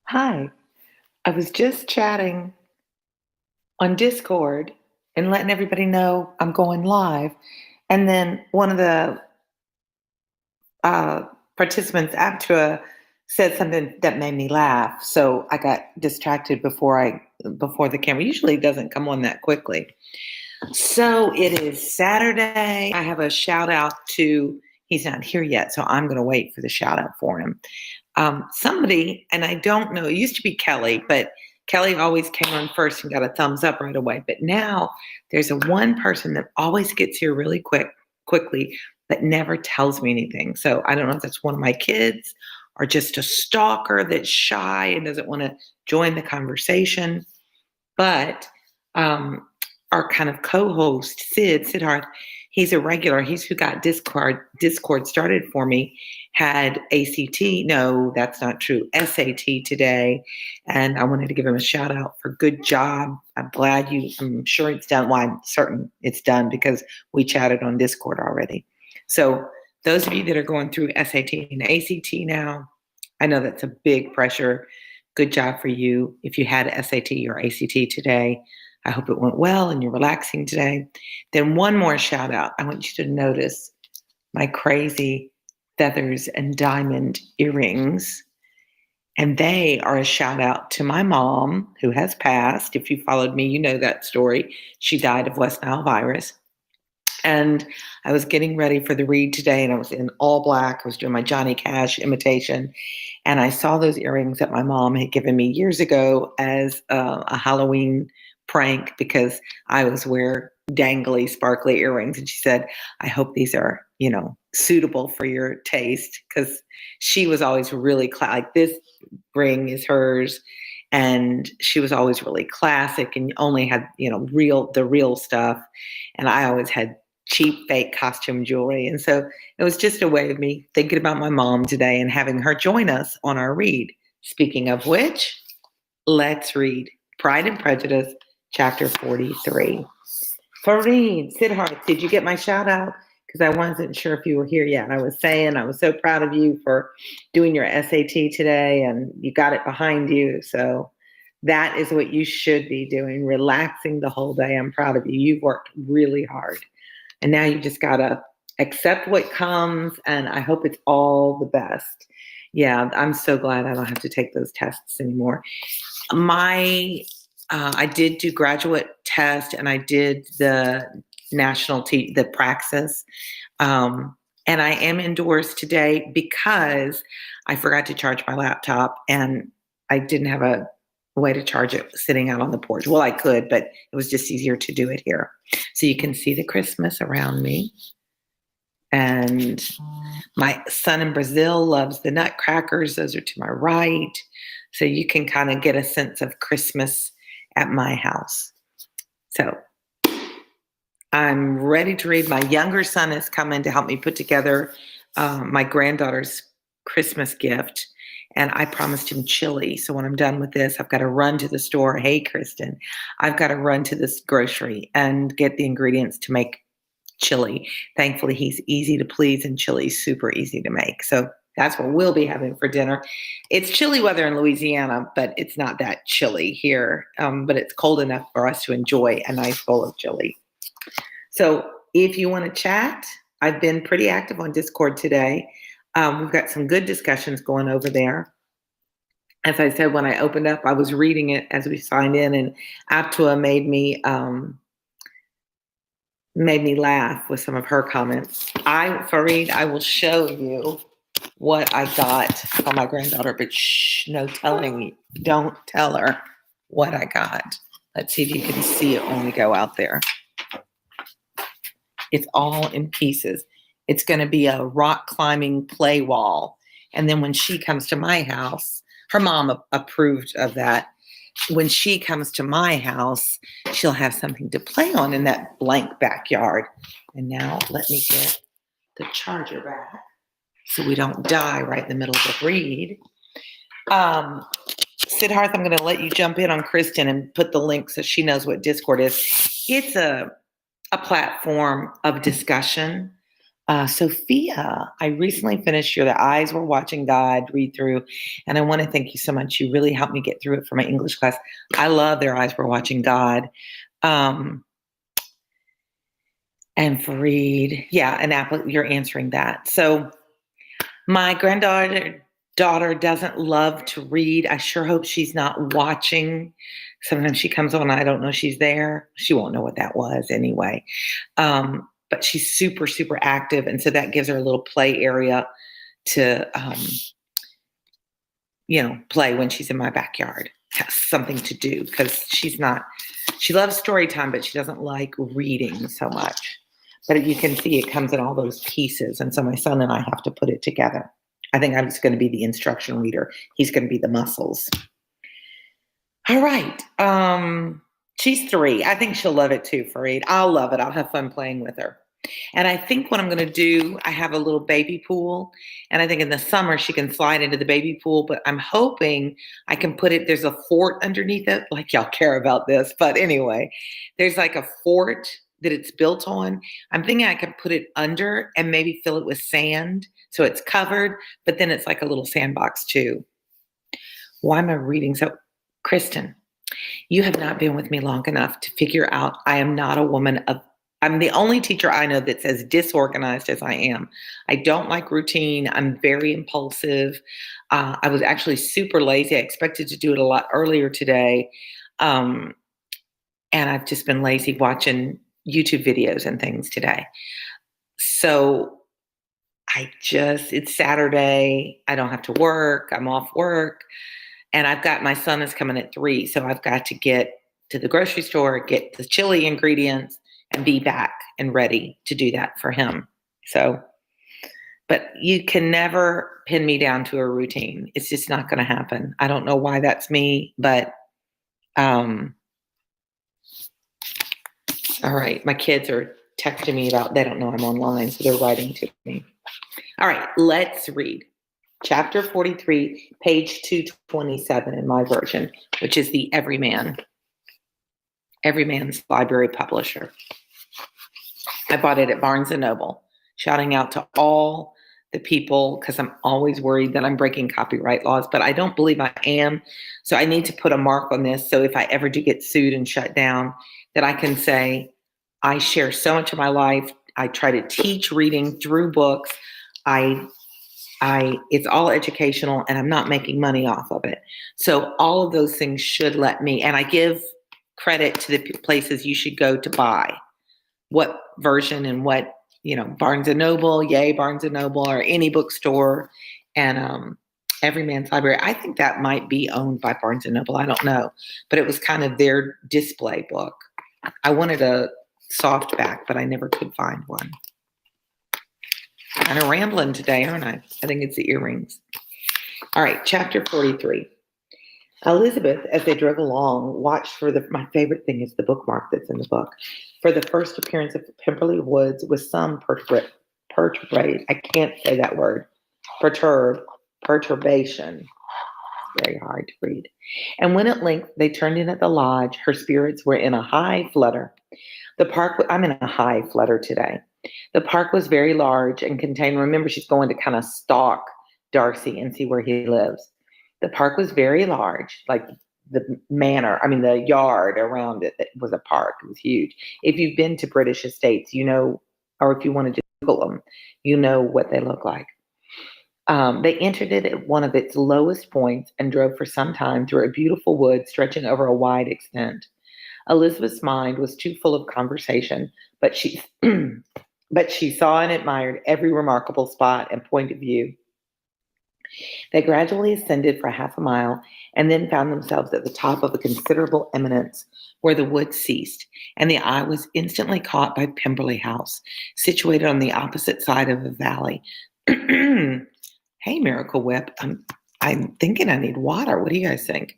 Hi, I was just chatting on Discord and letting everybody know I'm going live. And then one of the uh, participants, Aptua, said something that made me laugh. So I got distracted before the camera. Usually it doesn't come on that quickly. So it is Saturday. I have a shout out to, he's not here yet, so I'm going to wait for the shout out for him. Somebody, and I don't know, it used to be Kelly, but Kelly always came on first and got a thumbs up right away. But now there's a one person that always gets here really quickly, but never tells me anything. So I don't know if that's one of my kids or just a stalker that's shy and doesn't want to join the conversation. But um, our kind of co-host, Siddharth, he's a regular. He's who got Discord started for me. Had ACT. No, that's not true. SAT today, and I wanted to give him a shout out for good job. I'm sure it's done. Well, I'm certain it's done because we chatted on Discord already. So those of you that are going through SAT and ACT now, I know that's a big pressure. Good job for you. If you had SAT or ACT today, I hope it went well and you're relaxing today. Then one more shout out. I want you to notice my crazy feathers and diamond earrings. And they are a shout out to my mom who has passed. If you followed me, you know that story. She died of West Nile virus. And I was getting ready for the read today and I was in all black. I was doing my Johnny Cash imitation. And I saw those earrings that my mom had given me years ago as a Halloween prank because I always wear dangly, sparkly earrings. And she said, I hope these are, suitable for your taste. Because she was always really like this ring is hers. And she was always really classic and only had, the real stuff. And I always had cheap fake costume jewelry. And so it was just a way of me thinking about my mom today and having her join us on our read. Speaking of which, let's read Pride and Prejudice, chapter 43. Fareed, Siddharth, did you get my shout out? Because I wasn't sure if you were here yet. I was saying I was so proud of you for doing your SAT today and you got it behind you. So that is what you should be doing, relaxing the whole day. I'm proud of you. You've worked really hard. And now you just got to accept what comes, and I hope it's all the best. Yeah, I'm so glad I don't have to take those tests anymore. I did do graduate test, and I did the the Praxis. And I am indoors today because I forgot to charge my laptop, and I didn't have a way to charge it sitting out on the porch. Well, I could, but it was just easier to do it here. So you can see the Christmas around me. And my son in Brazil loves the nutcrackers. Those are to my right. So you can kind of get a sense of Christmas at my house. So I'm ready to read. My younger son is coming to help me put together my granddaughter's Christmas gift. And I promised him chili. So when I'm done with this, I've got to run to the store. Hey, Kristen, I've got to run to this grocery and get the ingredients to make chili. Thankfully, he's easy to please and chili's super easy to make. So that's what we'll be having for dinner. It's chilly weather in Louisiana, but it's not that chilly here. But it's cold enough for us to enjoy a nice bowl of chili. So if you want to chat, I've been pretty active on Discord today. We've got some good discussions going over there. As I said, when I opened up, I was reading it as we signed in, and Aptua made me laugh with some of her comments. Fareed, I will show you what I got for my granddaughter, but shh, no telling. Don't tell her what I got. Let's see if you can see it when we go out there. It's all in pieces. It's going to be a rock climbing play wall. And then when she comes to my house, her mom approved of that. When she comes to my house, she'll have something to play on in that blank backyard. And now let me get the charger back so we don't die right in the middle of the read. Siddharth, I'm going to let you jump in on Kristen and put the link so she knows what Discord is. It's a platform of discussion. Sophia, I recently finished your The Eyes Were Watching God read through, and I want to thank you so much. You really helped me get through it for my English class. I love Their Eyes Were Watching God. And Fareed, yeah, and Apple, you're answering that. So my daughter doesn't love to read. I sure hope she's not watching. Sometimes she comes on, I don't know she's there. She won't know what that was anyway. But she's super, super active. And so that gives her a little play area to, play when she's in my backyard. Has something to do because she loves story time, but she doesn't like reading so much. But you can see it comes in all those pieces. And so my son and I have to put it together. I think I'm just going to be the instruction reader. He's going to be the muscles. All right. She's 3. I think she'll love it too, Fareed. I'll love it. I'll have fun playing with her. And I think what I'm going to do, I have a little baby pool. And I think in the summer she can slide into the baby pool. But I'm hoping I can there's a fort underneath it. Like y'all care about this. But anyway, there's like a fort that it's built on. I'm thinking I could put it under and maybe fill it with sand. So it's covered. But then it's like a little sandbox too. Why am I reading? So, Kristen, you have not been with me long enough to figure out I am not a woman of, I'm the only teacher I know that's as disorganized as I am. I don't like routine. I'm very impulsive. I was actually super lazy. I expected to do it a lot earlier today. And I've just been lazy watching YouTube videos and things today. So it's Saturday. I don't have to work. I'm off work. And my son is coming at 3. So I've got to get to the grocery store, get the chili ingredients, and be back and ready to do that for him. So, but you can never pin me down to a routine. It's just not going to happen. I don't know why that's me, but, all right. My kids are texting me they don't know I'm online, so they're writing to me. All right, let's read. Chapter 43, page 227 in my version, which is the Everyman's Library Publisher. I bought it at Barnes & Noble, shouting out to all the people because I'm always worried that I'm breaking copyright laws, but I don't believe I am. So I need to put a mark on this. So if I ever do get sued and shut down, that I can say, I share so much of my life. I try to teach reading through books. It's all educational and I'm not making money off of it. So all of those things should let me, and I give credit to the places you should go to buy what version and what, Barnes & Noble, yay, Barnes & Noble, or any bookstore, and Everyman's Library. I think that might be owned by Barnes & Noble. I don't know, but it was kind of their display book. I wanted a softback, but I never could find one. Kind of rambling today, aren't I? I think it's the earrings. All right, chapter 43. Elizabeth, as they drove along, watched for my favorite thing is the bookmark that's in the book, for the first appearance of the Pemberley woods with some I can't say that word. Perturbation. Very hard to read. And when at length they turned in at the lodge, her spirits were in a high flutter. I'm in a high flutter today. The park was very large and contained, remember, she's going to kind of stalk Darcy and see where he lives. The park was very large, like the yard around it that was a park. It was huge. If you've been to British estates, or if you want to just Google them, you know what they look like. They entered it at one of its lowest points and drove for some time through a beautiful wood stretching over a wide extent. Elizabeth's mind was too full of conversation, but she saw and admired every remarkable spot and point of view. They gradually ascended for half a mile and then found themselves at the top of a considerable eminence where the wood ceased, and the eye was instantly caught by Pemberley House, situated on the opposite side of a valley. Hey, Miracle Whip, I'm thinking I need water. What do you guys think?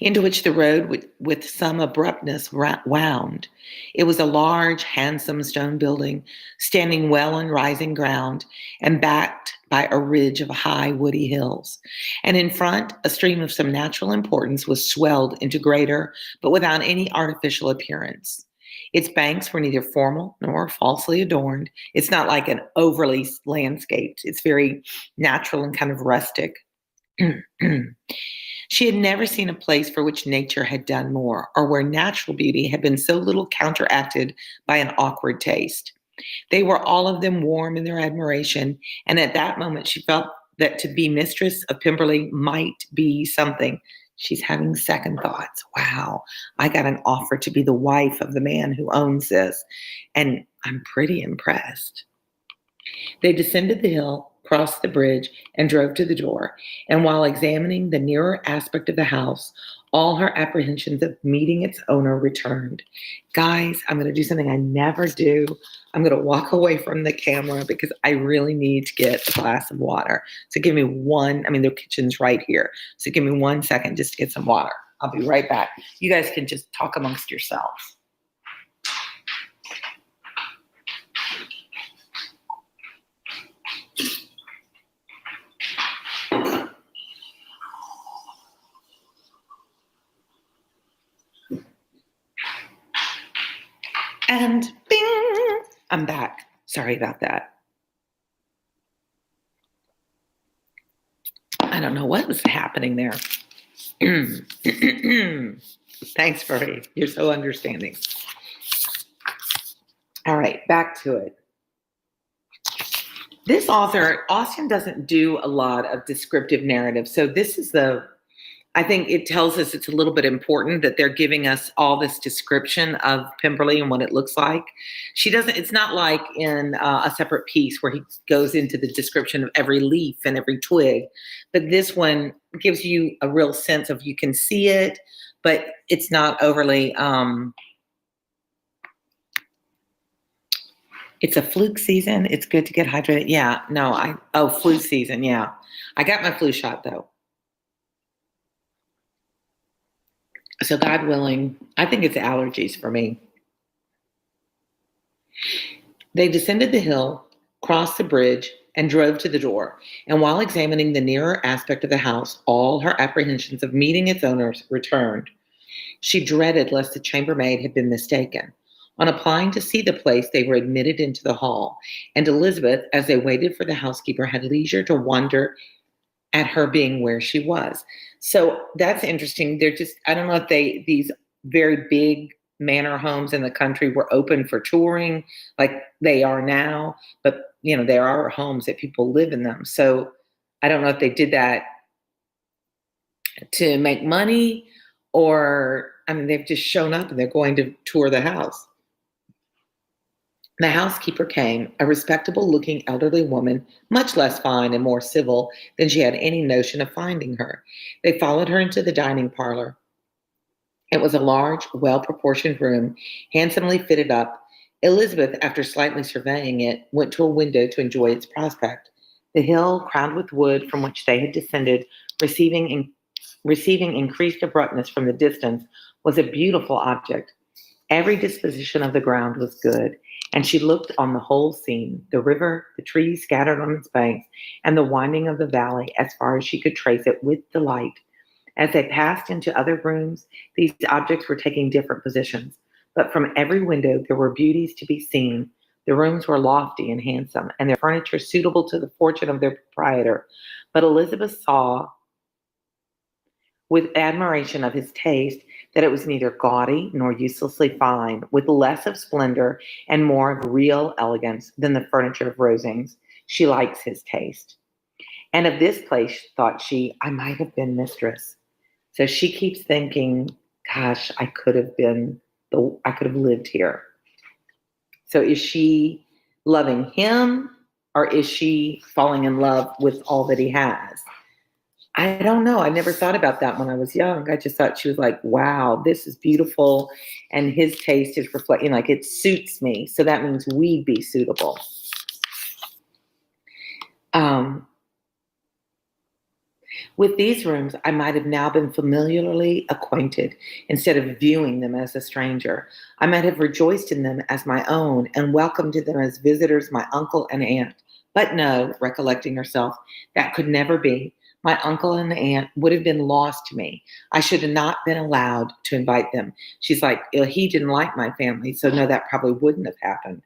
Into which the road with some abruptness wound. It was a large, handsome stone building, standing well on rising ground and backed by a ridge of high woody hills. And in front, a stream of some natural importance was swelled into greater, but without any artificial appearance. Its banks were neither formal nor falsely adorned. It's not like an overly landscaped. It's very natural and kind of rustic. She had never seen a place for which nature had done more, or where natural beauty had been so little counteracted by an awkward taste. They were all of them warm in their admiration, and at that moment she felt that to be mistress of Pemberley might be something. She's having second thoughts. Wow, I got an offer to be the wife of the man who owns this, and I'm pretty impressed. They descended the hill, crossed the bridge, and drove to the door. And while examining the nearer aspect of the house, all her apprehensions of meeting its owner returned. Guys, I'm going to do something I never do. I'm going to walk away from the camera because I really need to get a glass of water. So give me one, the kitchen's right here. So give me 1 second just to get some water. I'll be right back. You guys can just talk amongst yourselves. And bing, I'm back. Sorry about that. I don't know what was happening there. Thanks, Furry. You're so understanding. All right, back to it. This author, Austen, doesn't do a lot of descriptive narrative. So this is I think it tells us it's a little bit important that they're giving us all this description of Pemberley and what it looks like. It's not like in a separate piece where he goes into the description of every leaf and every twig, but this one gives you a real sense of, you can see it, but it's not overly, it's a fluke season. It's good to get hydrated. Yeah, no, flu season. Yeah. I got my flu shot though. So God willing, I think it's allergies for me. They descended the hill, crossed the bridge, and drove to the door. And while examining the nearer aspect of the house, all her apprehensions of meeting its owners returned. She dreaded lest the chambermaid had been mistaken. On applying to see the place, they were admitted into the hall, and Elizabeth, as they waited for the housekeeper, had leisure to wonder at her being where she was. So that's interesting. I don't know if these very big manor homes in the country were open for touring like they are now, but there are homes that people live in them. So I don't know if they did that to make money or, they've just shown up and they're going to tour the house. The housekeeper came, a respectable-looking elderly woman, much less fine and more civil than she had any notion of finding her. They followed her into the dining parlor. It was a large, well-proportioned room, handsomely fitted up. Elizabeth, after slightly surveying it, went to a window to enjoy its prospect. The hill, crowned with wood from which they had descended, receiving increased abruptness from the distance, was a beautiful object. Every disposition of the ground was good, and she looked on the whole scene, the river, the trees scattered on its banks, and the winding of the valley as far as she could trace it with delight. As they passed into other rooms, these objects were taking different positions, but from every window there were beauties to be seen. The rooms were lofty and handsome, and their furniture suitable to the fortune of their proprietor. But Elizabeth saw, with admiration of his taste, that it was neither gaudy nor uselessly fine, with less of splendor and more of real elegance than the furniture of Rosings. She likes his taste. And of this place, thought she, I might have been mistress. So she keeps thinking, gosh, I could have lived here. So is she loving him, or is she falling in love with all that he has? I don't know. I never thought about that when I was young. I just thought she was like, wow, this is beautiful. And his taste is reflecting, like, it suits me. So that means we'd be suitable. With these rooms, I might have now been familiarly acquainted instead of viewing them as a stranger. I might have rejoiced in them as my own and welcomed them as visitors, my uncle and aunt. But no, recollecting herself, that could never be. My uncle and aunt would have been lost to me. I should have not been allowed to invite them. She's like, he didn't like my family, so no, that probably wouldn't have happened.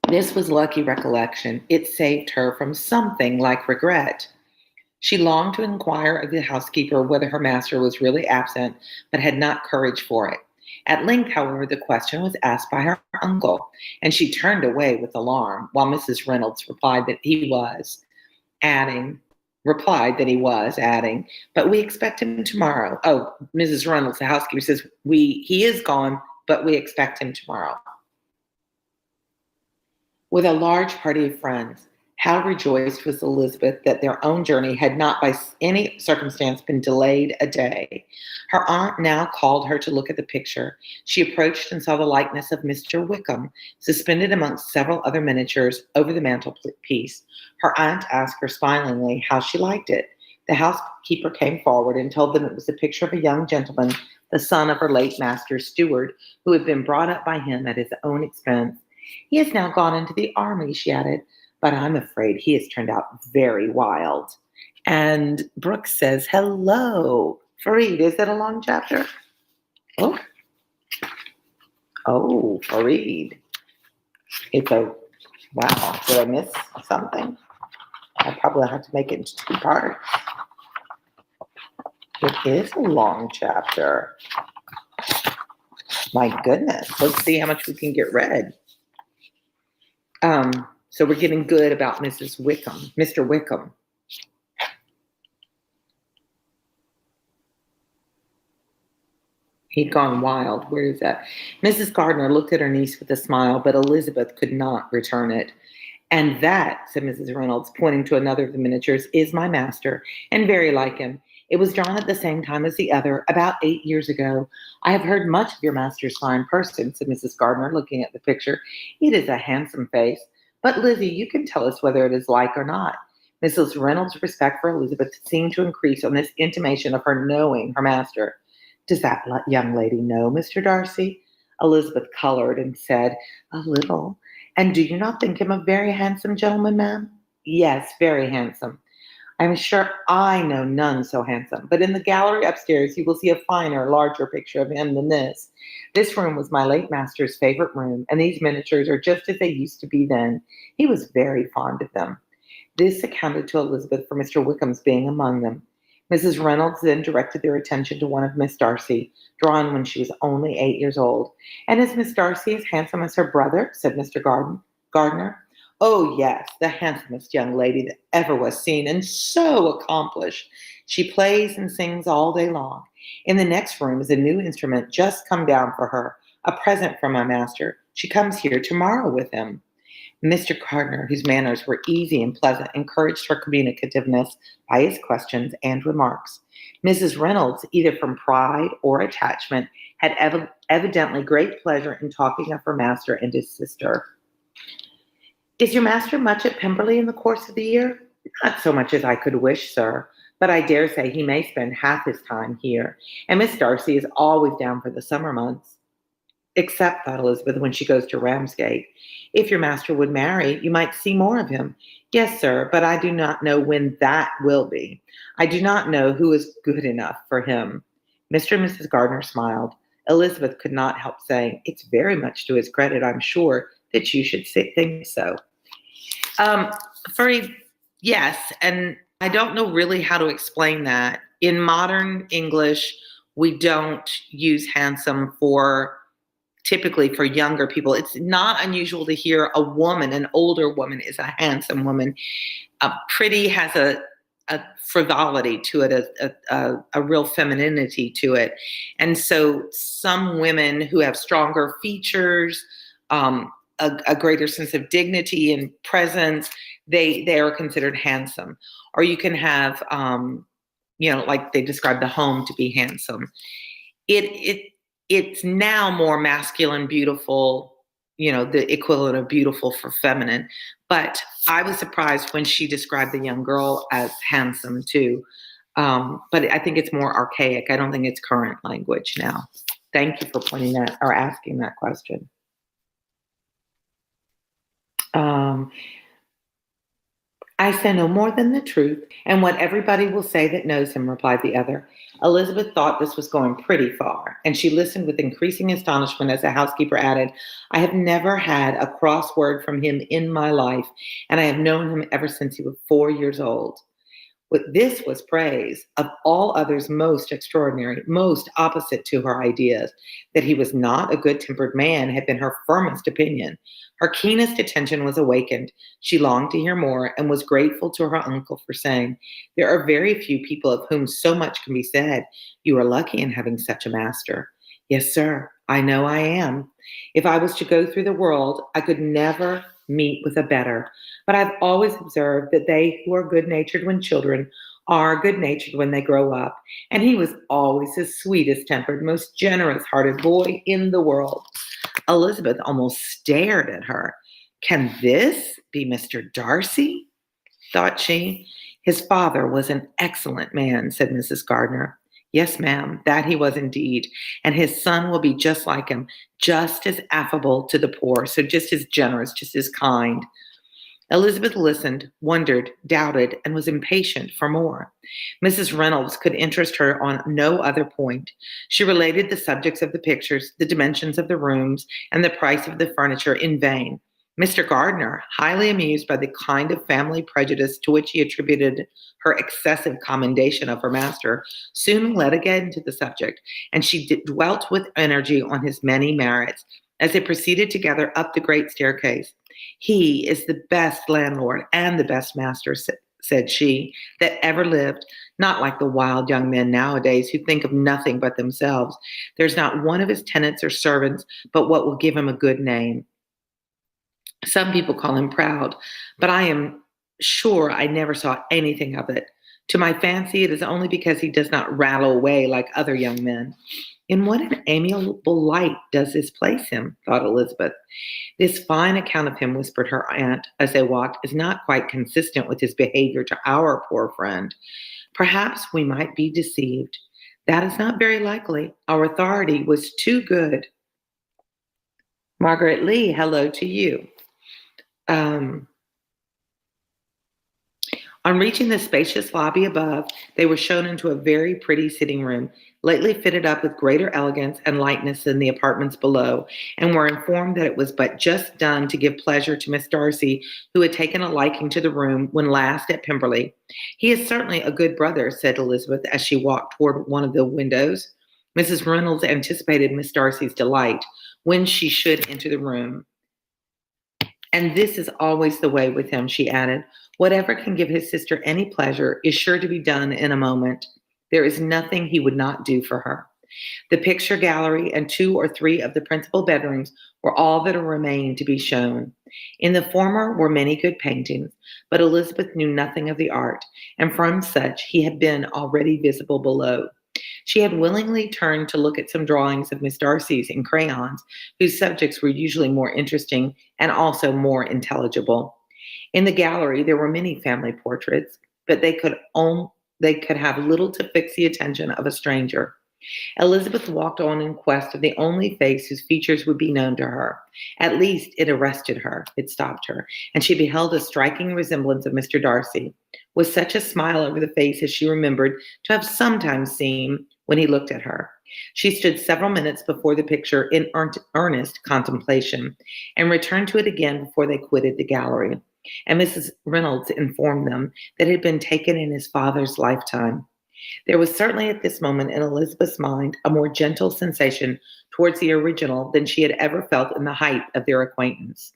This was lucky recollection. It saved her from something like regret. She longed to inquire of the housekeeper whether her master was really absent, but had not courage for it. At length, however, the question was asked by her uncle, and she turned away with alarm, while Mrs. Reynolds replied that he was, adding, but we expect him tomorrow. Oh, Mrs. Reynolds, the housekeeper, says, he is gone, but we expect him tomorrow. With a large party of friends, how rejoiced was Elizabeth that their own journey had not by any circumstance been delayed a day. Her aunt now called her to look at the picture. She approached and saw the likeness of Mr. Wickham, suspended amongst several other miniatures over the mantelpiece. Her aunt asked her smilingly how she liked it. The housekeeper came forward and told them it was a picture of a young gentleman, the son of her late master's steward, who had been brought up by him at his own expense. He has now gone into the army, she added, but I'm afraid he has turned out very wild. And Brooke says, hello. Fareed, is that a long chapter? Oh, Fareed. Wow, did I miss something? I probably have to make it into 2 parts. It is a long chapter. My goodness, let's see how much we can get read. So we're getting good about Mr. Wickham. He'd gone wild. Where is that? Mrs. Gardiner looked at her niece with a smile, but Elizabeth could not return it. And that, said Mrs. Reynolds, pointing to another of the miniatures, is my master, and very like him. It was drawn at the same time as the other, about 8 years ago. I have heard much of your master's fine person, said Mrs. Gardiner, looking at the picture. It is a handsome face. But, Lizzie, you can tell us whether it is like or not. Mrs. Reynolds' respect for Elizabeth seemed to increase on this intimation of her knowing her master. Does that young lady know Mr. Darcy? Elizabeth colored and said, a little. And do you not think him a very handsome gentleman, ma'am? Yes, very handsome. I am sure I know none so handsome, but in the gallery upstairs you will see a finer, larger picture of him than this. This room was my late master's favorite room, and these miniatures are just as they used to be then. He was very fond of them. This accounted to Elizabeth for Mr. Wickham's being among them. Mrs. Reynolds then directed their attention to one of Miss Darcy, drawn when she was only 8 years old. And is Miss Darcy as handsome as her brother? Said Mr. Gardiner. Oh, yes, the handsomest young lady that ever was seen, and so accomplished. She plays and sings all day long. In the next room is a new instrument just come down for her, a present from my master. She comes here tomorrow with him. Mr. Gardiner, whose manners were easy and pleasant, encouraged her communicativeness by his questions and remarks. Mrs. Reynolds, either from pride or attachment, had evidently great pleasure in talking of her master and his sister. Is your master much at Pemberley in the course of the year? Not so much as I could wish, sir, but I dare say he may spend half his time here, and Miss Darcy is always down for the summer months. Except, thought Elizabeth, when she goes to Ramsgate. If your master would marry, you might see more of him. Yes, sir, but I do not know when that will be. I do not know who is good enough for him. Mr. and Mrs. Gardiner smiled. Elizabeth could not help saying, it's very much to his credit, I'm sure, that you should think so. Furry, yes, and I don't know really how to explain that. In modern English, we don't use handsome typically for younger people. It's not unusual to hear a woman, an older woman, is a handsome woman. Pretty has a frivolity to it, a real femininity to it. And so some women who have stronger features, a greater sense of dignity and presence, they are considered handsome. Or you can have, like they describe the home to be handsome. It's now more masculine, beautiful, the equivalent of beautiful for feminine. But I was surprised when she described the young girl as handsome too. But I think it's more archaic. I don't think it's current language now. Thank you for pointing that or asking that question. I say no more than the truth, and what everybody will say that knows him, replied the other. Elizabeth thought this was going pretty far, and she listened with increasing astonishment as the housekeeper added, I have never had a cross word from him in my life, and I have known him ever since he was 4 years old. This was praise, of all others most extraordinary, most opposite to her ideas. That he was not a good tempered man had been her firmest opinion. Her keenest attention was awakened. She longed to hear more and was grateful to her uncle for saying, there are very few people of whom so much can be said. You are lucky in having such a master. Yes, sir, I know I am. If I was to go through the world, I could never meet with a better. But I've always observed that they who are good natured when children are good natured when they grow up. And he was always the sweetest tempered, most generous hearted boy in the world. Elizabeth almost stared at her. Can this be Mr. Darcy? Thought she. His father was an excellent man, said Mrs. Gardiner. Yes, ma'am, that he was indeed. And his son will be just like him, just as affable to the poor, so just as generous, just as kind. Elizabeth listened, wondered, doubted, and was impatient for more. Mrs. Reynolds could interest her on no other point. She related the subjects of the pictures, the dimensions of the rooms, and the price of the furniture in vain. Mr. Gardiner, highly amused by the kind of family prejudice to which he attributed her excessive commendation of her master, soon led again to the subject, and she dwelt with energy on his many merits as they proceeded together up the great staircase. He is the best landlord and the best master, said she, that ever lived, not like the wild young men nowadays who think of nothing but themselves. There's not one of his tenants or servants but what will give him a good name. Some people call him proud, but I am sure I never saw anything of it. To my fancy, it is only because he does not rattle away like other young men. In what an amiable light does this place him, thought Elizabeth. This fine account of him, whispered her aunt as they walked, is not quite consistent with his behavior to our poor friend. Perhaps we might be deceived. That is not very likely. Our authority was too good. Margaret Lee, hello to you. Um, On reaching the spacious lobby above, they were shown into a very pretty sitting room, lately fitted up with greater elegance and lightness than the apartments below, and were informed that it was but just done to give pleasure to Miss Darcy, who had taken a liking to the room when last at Pemberley. He is certainly a good brother, said Elizabeth as she walked toward one of the windows. Mrs. Reynolds anticipated Miss Darcy's delight when she should enter the room. And this is always the way with him, she added. Whatever can give his sister any pleasure is sure to be done in a moment. There is nothing he would not do for her. The picture gallery and 2 or 3 of the principal bedrooms were all that remained to be shown. In the former were many good paintings, but Elizabeth knew nothing of the art, and from such he had been already visible below. She had willingly turned to look at some drawings of Miss Darcy's in crayons, whose subjects were usually more interesting and also more intelligible. In the gallery, there were many family portraits, but they could have little to fix the attention of a stranger. Elizabeth walked on in quest of the only face whose features would be known to her. At least it arrested her, it stopped her, and she beheld a striking resemblance of Mr. Darcy, with such a smile over the face as she remembered to have sometimes seen when he looked at her. She stood several minutes before the picture in earnest contemplation, and returned to it again before they quitted the gallery. And Mrs. Reynolds informed them that it had been taken in his father's lifetime. There was certainly at this moment in Elizabeth's mind a more gentle sensation towards the original than she had ever felt in the height of their acquaintance.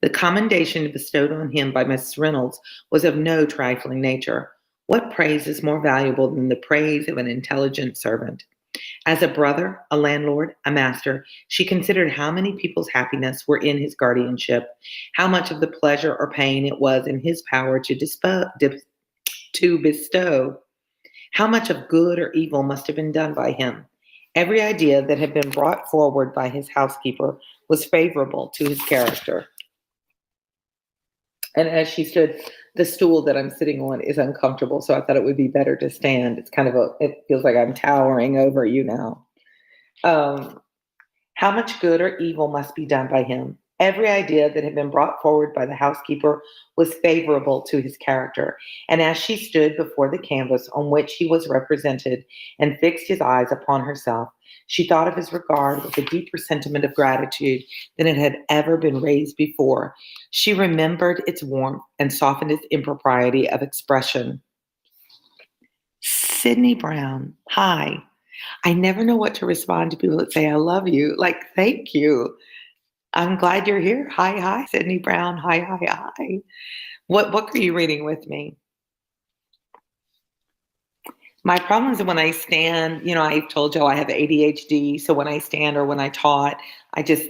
The commendation bestowed on him by Mrs. Reynolds was of no trifling nature. What praise is more valuable than the praise of an intelligent servant? As a brother, a landlord, a master, she considered how many people's happiness were in his guardianship, how much of the pleasure or pain it was in his power to bestow. How much of good or evil must have been done by him? Every idea that had been brought forward by his housekeeper was favorable to his character. And as she stood, the stool that I'm sitting on is uncomfortable, so I thought it would be better to stand. It feels like I'm towering over you now. How much good or evil must be done by him? Every idea that had been brought forward by the housekeeper was favorable to his character, and as she stood before the canvas on which he was represented and fixed his eyes upon herself, she thought of his regard with a deeper sentiment of gratitude than it had ever been raised before. She remembered its warmth and softened its impropriety of expression. Sydney Brown, hi. I never know what to respond to people that say, I love you. Like, thank you. I'm glad you're here. Hi, Sydney Brown. Hi. What book are you reading with me? My problem is when I stand, I told you I have ADHD. So when I stand or when I taught, I just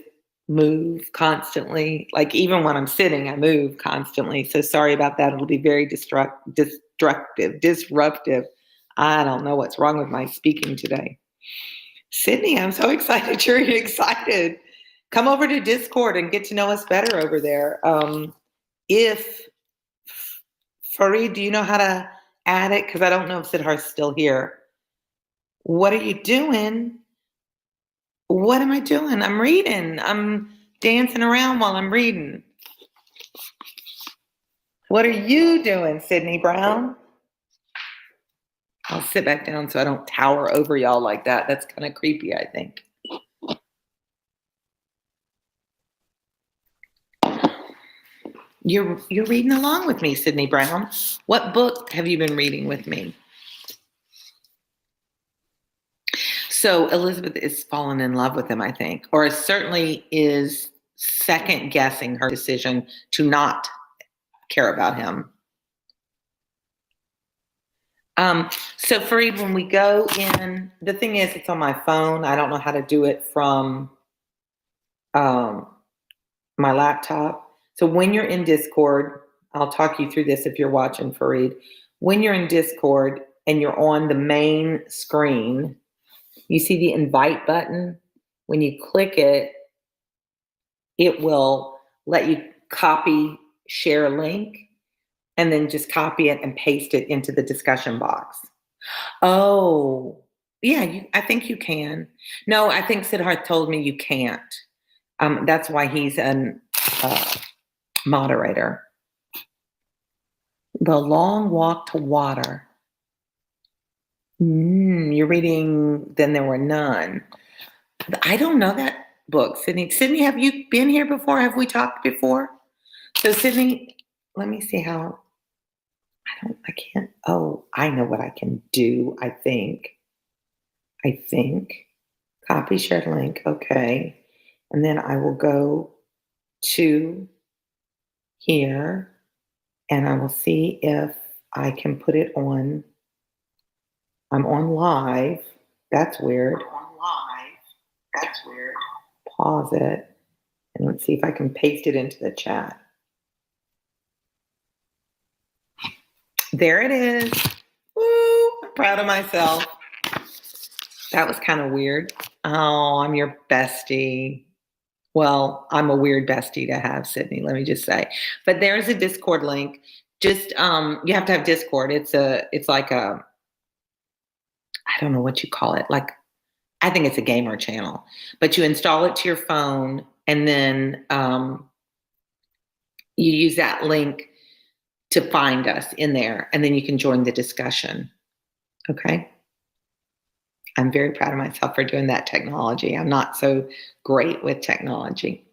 move constantly. Like even when I'm sitting, I move constantly. So sorry about that. It'll be very disruptive. I don't know what's wrong with my speaking today. Sydney, I'm so excited you're excited. Come over to Discord and get to know us better over there. If Fareed, do you know how to add it? Because I don't know if Siddharth's still here. What are you doing? What am I doing? I'm reading. I'm dancing around while I'm reading. What are you doing, Sydney Brown? I'll sit back down so I don't tower over y'all like that. That's kind of creepy, I think. You're reading along with me, Sydney Brown. What book have you been reading with me? So Elizabeth is fallen in love with him, I think, or certainly is second guessing her decision to not care about him. So Fareed, when we go in, the thing is, it's on my phone. I don't know how to do it from my laptop. So when you're in Discord, I'll talk you through this if you're watching, Fareed. When you're in Discord and you're on the main screen, you see the invite button. When you click it, it will let you copy, share a link, and then just copy it and paste it into the discussion box. Oh, yeah, I think you can. No, I think Siddharth told me you can't. That's why he's a moderator. The Long Walk to Water. You're reading Then There Were None. I don't know that book, Sydney. Sydney, have you been here before? Have we talked before? So Sydney, let me see how. I can't. Oh, I know what I can do. I think. Copy shared link. Okay. And then I will go to here and I will see if I can put it on. I'm on live. That's weird. Pause it. And let's see if I can paste it into the chat. There it is. Woo! I'm proud of myself. That was kind of weird. Oh, I'm your bestie. Well, I'm a weird bestie to have, Sydney, let me just say. But there's a Discord link. Just you have to have Discord. It's like a, I don't know what you call it. Like, I think it's a gamer channel. But you install it to your phone and then you use that link to find us in there, and then you can join the discussion. Okay? I'm very proud of myself for doing that technology. I'm not so great with technology.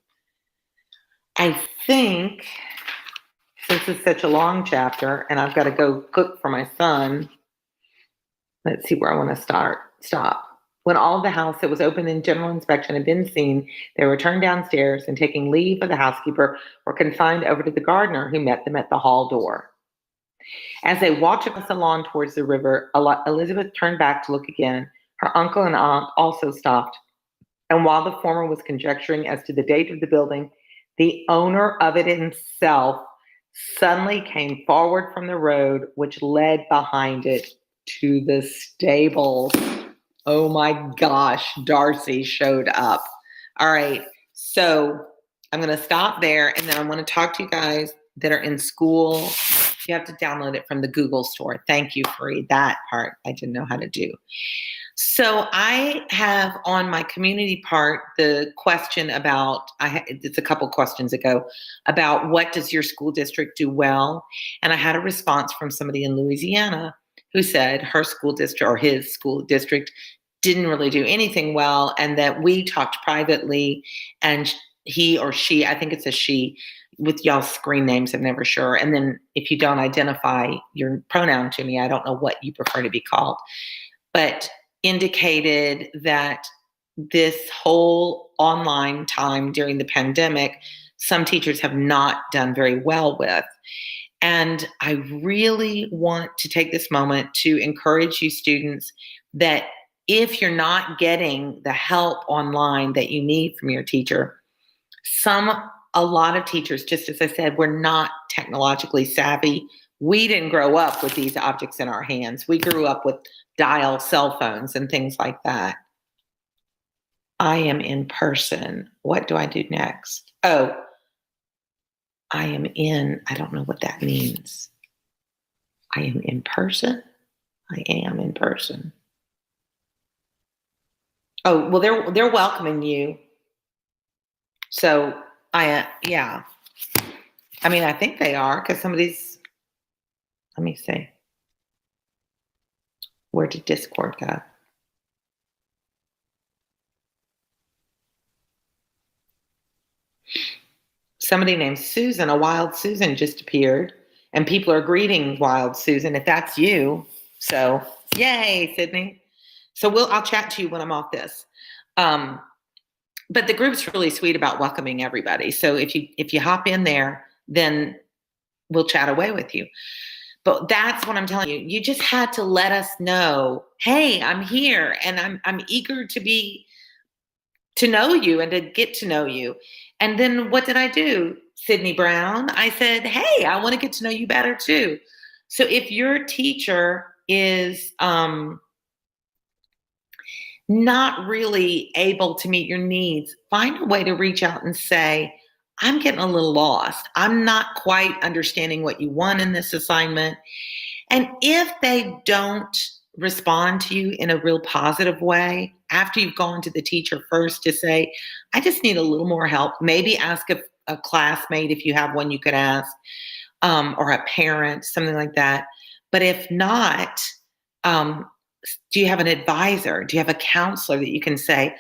I think, since it's such a long chapter, and I've got to go cook for my son, let's see where I want to stop. When all of the house that was open in general inspection had been seen, they returned downstairs and, taking leave of the housekeeper, were consigned over to the gardener, who met them at the hall door. As they walked across the lawn towards the river, Elizabeth turned back to look again. Her uncle and aunt also stopped, and while the former was conjecturing as to the date of the building, the owner of it himself suddenly came forward from the road which led behind it to the stables. Oh my gosh, Darcy showed up. All right, so I'm going to stop there, and then I want to talk to you guys that are in school You have to download it from the Google store. Thank you, Free. That part I didn't know how to do. So I have on my community part the question about, it's a couple questions ago, about what does your school district do well? And I had a response from somebody in Louisiana who said her school district or his school district didn't really do anything well, and that we talked privately, and he or she, I think it's a she, with y'all's screen names, I'm never sure. And then if you don't identify your pronoun to me, I don't know what you prefer to be called, but indicated that this whole online time during the pandemic, some teachers have not done very well with. And I really want to take this moment to encourage you students that if you're not getting the help online that you need from your teacher, a lot of teachers, just as I said, we're not technologically savvy. We didn't grow up with these objects in our hands. We grew up with dial cell phones and things like that. I am in person. What do I do next? Oh, I don't know what that means. I am in person. I am in person. Oh, well, they're welcoming you. So yeah. I mean, I think they are, because let me see. Where did Discord go? Somebody named Susan, a wild Susan, just appeared, and people are greeting wild Susan if that's you. So yay, Sydney. So I'll chat to you when I'm off this. But the group's really sweet about welcoming everybody. So if you hop in there, then we'll chat away with you. But that's what I'm telling you. You just had to let us know, hey, I'm here, and I'm eager to know you and to get to know you. And then what did I do, Sydney Brown? I said, hey, I want to get to know you better too. So if your teacher is not really able to meet your needs, find a way to reach out and say, I'm getting a little lost. I'm not quite understanding what you want in this assignment. And if they don't respond to you in a real positive way, after you've gone to the teacher first to say, I just need a little more help, maybe ask a classmate if you have one you could ask, or a parent, something like that. But if not, do you have an advisor? Do you have a counselor that you can say,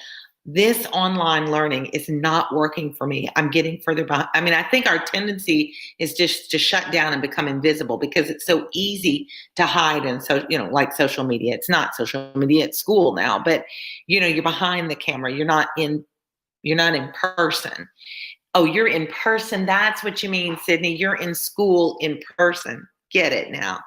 this online learning is not working for me. I'm getting further behind. I mean, I think our tendency is just to shut down and become invisible because it's so easy to hide. And so, like social media, it's not social media at school now, but you're behind the camera. You're not in person. Oh, you're in person. That's what you mean, Sydney. You're in school in person. Get it now.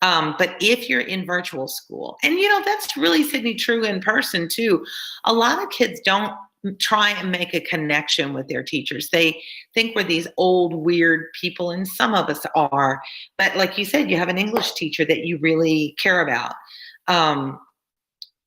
But if you're in virtual school, and that's really, Sydney, true in person too. A lot of kids don't try and make a connection with their teachers. They think we're these old, weird people, and some of us are. But like you said, you have an English teacher that you really care about.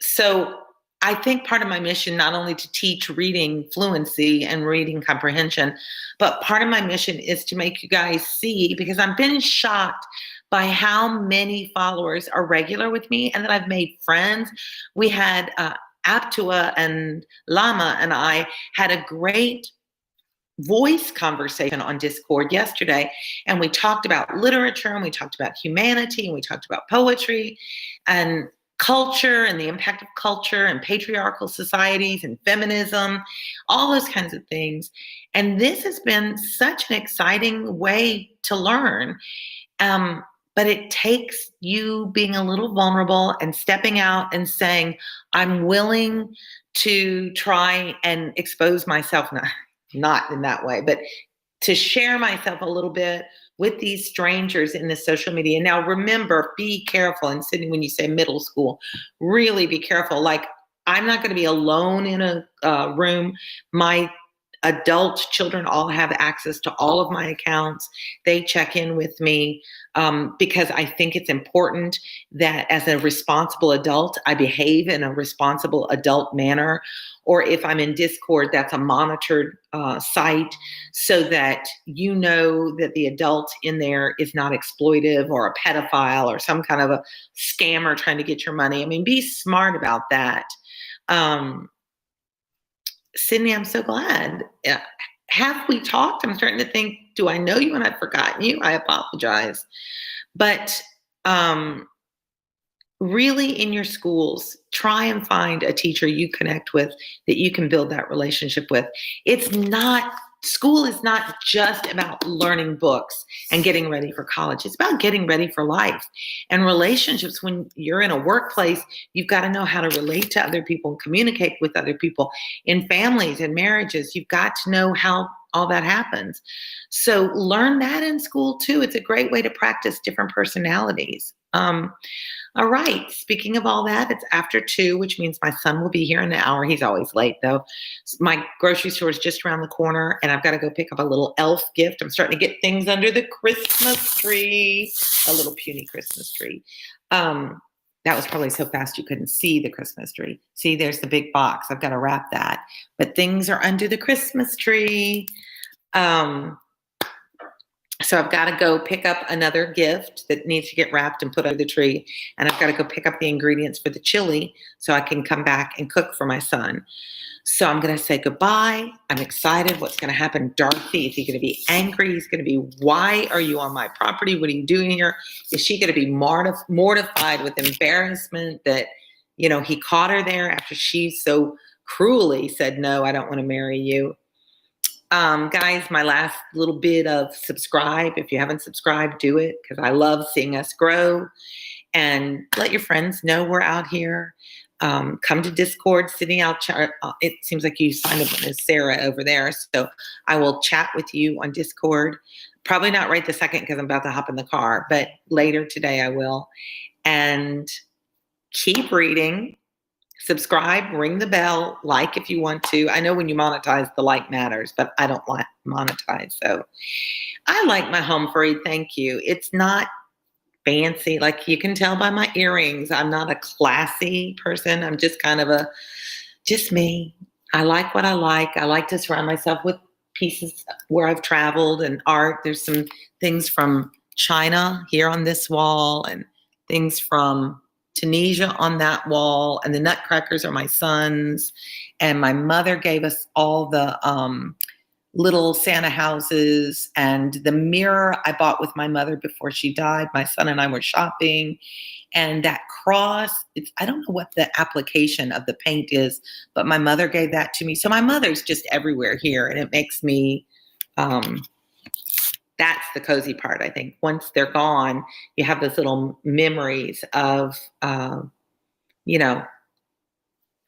So I think part of my mission, not only to teach reading fluency and reading comprehension, but part of my mission is to make you guys see, because I've been shocked by how many followers are regular with me and that I've made friends. We had Aptua and Lama and I had a great voice conversation on Discord yesterday, and we talked about literature, and we talked about humanity, and we talked about poetry and culture and the impact of culture and patriarchal societies and feminism, all those kinds of things. And this has been such an exciting way to learn. But it takes you being a little vulnerable and stepping out and saying, I'm willing to try and expose myself, not in that way, but to share myself a little bit with these strangers in the social media. Now, remember, be careful. And Sydney, when you say middle school, really be careful. Like, I'm not going to be alone in a room. My adult children all have access to all of my accounts. They check in with me because I think it's important that as a responsible adult, I behave in a responsible adult manner. Or if I'm in Discord, that's a monitored site so that you know that the adult in there is not exploitive or a pedophile or some kind of a scammer trying to get your money. I mean, be smart about that. Sydney, I'm so glad. Have we talked? I'm starting to think, do I know you and I've forgotten you? I apologize. But really in your schools, try and find a teacher you connect with that you can build that relationship with. School is not just about learning books and getting ready for college. It's about getting ready for life and relationships. When you're in a workplace, you've got to know how to relate to other people and communicate with other people. In families and marriages, you've got to know how all that happens. So learn that in school too. It's a great way to practice different personalities. All right. Speaking of all that, it's after 2, which means my son will be here in an hour. He's always late, though. My grocery store is just around the corner, and I've got to go pick up a little elf gift. I'm starting to get things under the Christmas tree, a little puny Christmas tree. That was probably so fast you couldn't see the Christmas tree. See, there's the big box. I've got to wrap that. But things are under the Christmas tree. So I've got to go pick up another gift that needs to get wrapped and put under the tree. And I've got to go pick up the ingredients for the chili so I can come back and cook for my son. So I'm going to say goodbye. I'm excited. What's going to happen? Darcy, is he going to be angry? He's going to be, why are you on my property? What are you doing here? Is she going to be mortified with embarrassment that, he caught her there after she so cruelly said, no, I don't want to marry you. Guys, my last little bit of subscribe. If you haven't subscribed, do it because I love seeing us grow. And let your friends know we're out here. Come to Discord, sitting out. It seems like you signed up with Sarah over there. So I will chat with you on Discord. Probably not right this second because I'm about to hop in the car, but later today I will. And keep reading. Subscribe, ring the bell, like if you want to. I know when you monetize, the like matters, but I don't like monetize. So I like my home free. Thank you. It's not fancy. Like you can tell by my earrings, I'm not a classy person. I'm just kind of just me. I like what I like. I like to surround myself with pieces where I've traveled and art. There's some things from China here on this wall and things from Tunisia on that wall, and the nutcrackers are my son's. And my mother gave us all the little Santa houses, and the mirror I bought with my mother before she died. My son and I were shopping, and that cross, I don't know what the application of the paint is, but my mother gave that to me. So my mother's just everywhere here, and it makes me, that's the cozy part, I think. Once they're gone, you have those little memories of,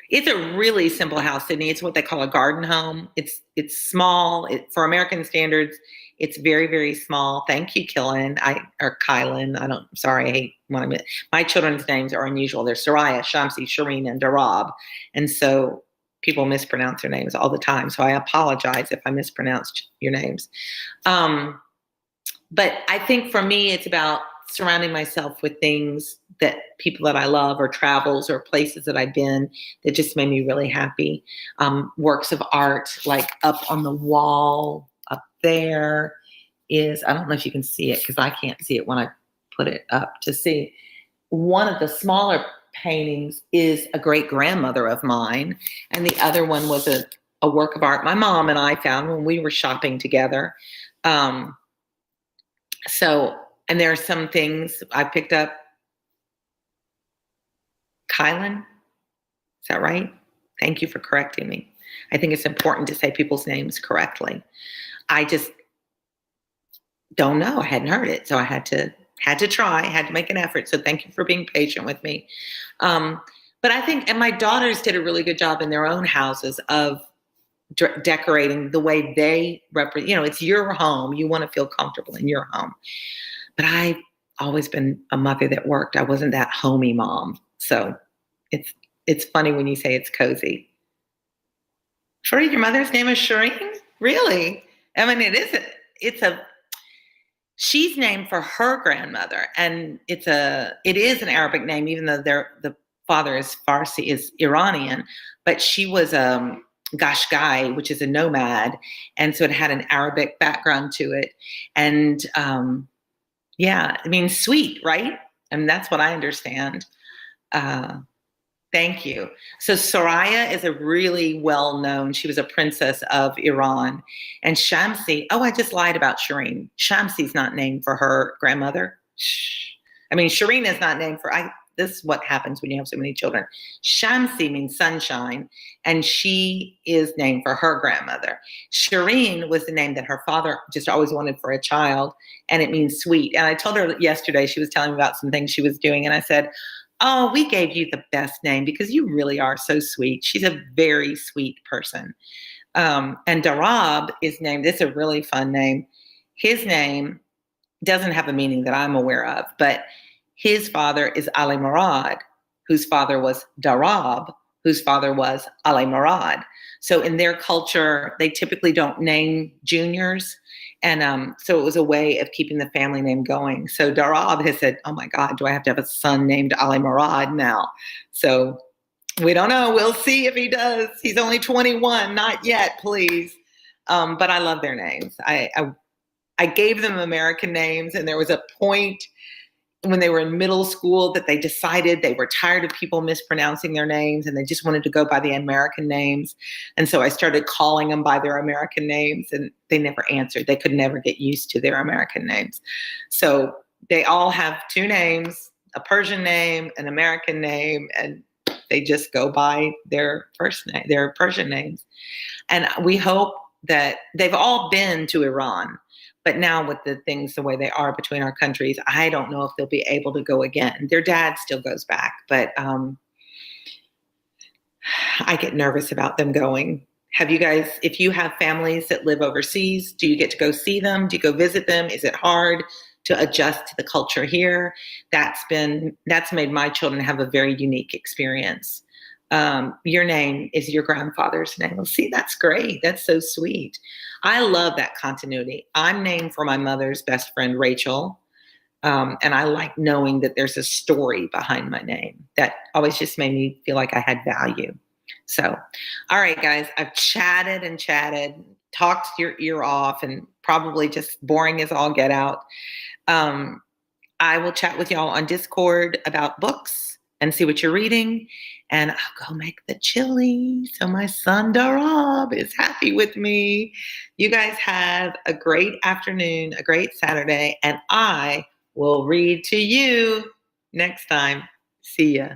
it's a really simple house, Sydney. It's what they call a garden home. It's small. For American standards, it's very, very small. Thank you, Kylan. Kylan. Sorry, I hate when I meant. My children's names are unusual. They're Soraya, Shamsi, Shireen, and Darab. And so people mispronounce their names all the time. So I apologize if I mispronounced your names. But I think for me, it's about surrounding myself with things that people that I love or travels or places that I've been that just made me really happy. Works of art, like up on the wall up there is, I don't know if you can see it because I can't see it when I put it up to see. One of the smaller paintings is a great grandmother of mine. And the other one was a work of art my mom and I found when we were shopping together. And there are some things I picked up. Kylan, is that right? Thank you for correcting me. I think it's important to say people's names correctly. I just don't know. I hadn't heard it, so I had to try. I had to make an effort. So thank you for being patient with me. But I think, and my daughters did a really good job in their own houses of decorating the way they represent. It's your home. You want to feel comfortable in your home. But I've always been a mother that worked. I wasn't that homey mom. So it's funny when you say it's cozy. Shireen, your mother's name is Shireen? Really? I mean, it's a, she's named for her grandmother, and it is an Arabic name, even though the father is Farsi, is Iranian, but she was Gashgai, which is a nomad, and so it had an Arabic background to it, and yeah, I mean, sweet, right? And that's what I understand. Uh, Thank you. So Soraya is a really well-known, she was a princess of Iran. And Shamsi, oh, I just lied about Shireen. Shamsi's not named for her grandmother. Shh. I mean, Shireen is not named for, this is what happens when you have so many children. Shamsi means sunshine, and she is named for her grandmother. Shireen was the name that her father just always wanted for a child, and it means sweet. And I told her yesterday, she was telling me about some things she was doing, and I said, oh, we gave you the best name because you really are so sweet. She's a very sweet person. And Darab is named, this is a really fun name. His name doesn't have a meaning that I'm aware of, but his father is Ali Murad, whose father was Darab, whose father was Ali Murad. So in their culture, they typically don't name juniors. And so it was a way of keeping the family name going. So Darab has said, oh my God, do I have to have a son named Ali Murad now? So we don't know. We'll see if he does. He's only 21. Not yet, please. But I love their names. I gave them American names, and there was a point when they were in middle school that they decided they were tired of people mispronouncing their names, and they just wanted to go by the American names. And so I started calling them by their American names, and they never answered. They could never get used to their American names. So they all have two names, a Persian name, an American name, and they just go by their first name, their Persian names. And we hope that they've all been to Iran. But now with the things the way they are between our countries, I don't know if they'll be able to go again. Their dad still goes back, but I get nervous about them going. Have you guys, if you have families that live overseas, do you get to go see them? Do you go visit them? Is it hard to adjust to the culture here? That's made my children have a very unique experience. Your name is your grandfather's name. Well, see, that's great. That's so sweet. I love that continuity. I'm named for my mother's best friend, Rachel. And I like knowing that there's a story behind my name. That always just made me feel like I had value. So, all right, guys, I've chatted and chatted, talked your ear off, and probably just boring as all get out. I will chat with y'all on Discord about books and see what you're reading. And I'll go make the chili so my son Darab is happy with me. You guys have a great afternoon, a great Saturday, and I will read to you next time. See ya.